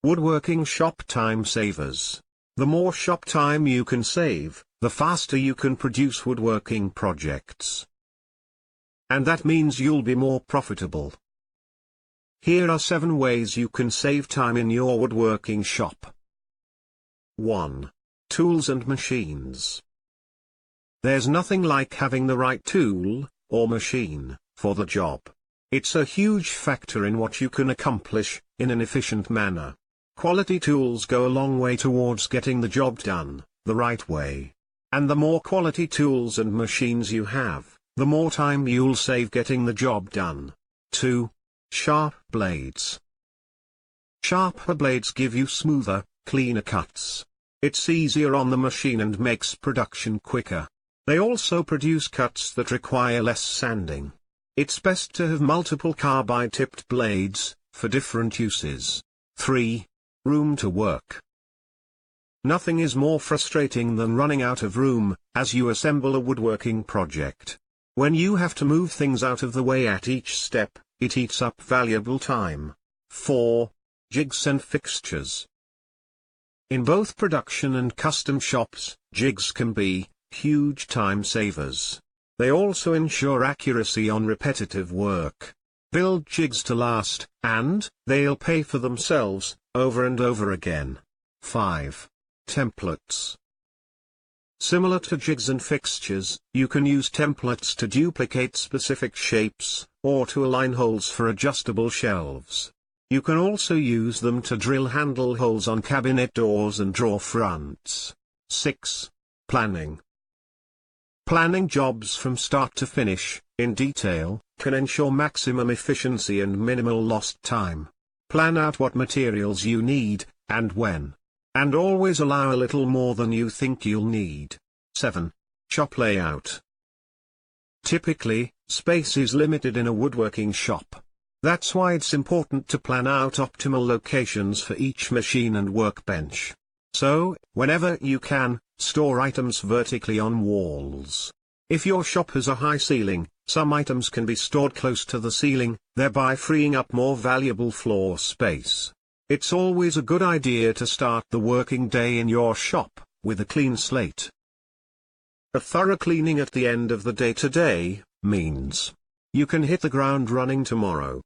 Woodworking shop time savers. The more shop time you can save, the faster you can produce woodworking projects. And that means you'll be more profitable. Here are 7 ways you can save time in your woodworking shop. 1. Tools and machines. There's nothing like having the right tool, or machine, for the job. It's a huge factor in what you can accomplish, in an efficient manner. Quality tools go a long way towards getting the job done, the right way. And the more quality tools and machines you have, the more time you'll save getting the job done. 2. Sharp blades. Sharper blades give you smoother, cleaner cuts. It's easier on the machine and makes production quicker. They also produce cuts that require less sanding. It's best to have multiple carbide-tipped blades, for different uses. 3. Room to work. Nothing is more frustrating than running out of room, as you assemble a woodworking project. When you have to move things out of the way at each step, it eats up valuable time. 4. Jigs and fixtures. In both production and custom shops, jigs can be huge time savers. They also ensure accuracy on repetitive work. Build jigs to last, and they'll pay for themselves, over and over again. 5. Templates. Similar to jigs and fixtures, you can use templates to duplicate specific shapes, or to align holes for adjustable shelves. You can also use them to drill handle holes on cabinet doors and drawer fronts. 6. Planning. Planning jobs from start to finish, in detail, can ensure maximum efficiency and minimal lost time. Plan out what materials you need, and when. And always allow a little more than you think you'll need. 7. Shop layout. Typically, space is limited in a woodworking shop. That's why it's important to plan out optimal locations for each machine and workbench. So, whenever you can, store items vertically on walls. If your shop has a high ceiling, some items can be stored close to the ceiling, thereby freeing up more valuable floor space. It's always a good idea to start the working day in your shop with a clean slate. A thorough cleaning at the end of the day today means you can hit the ground running tomorrow.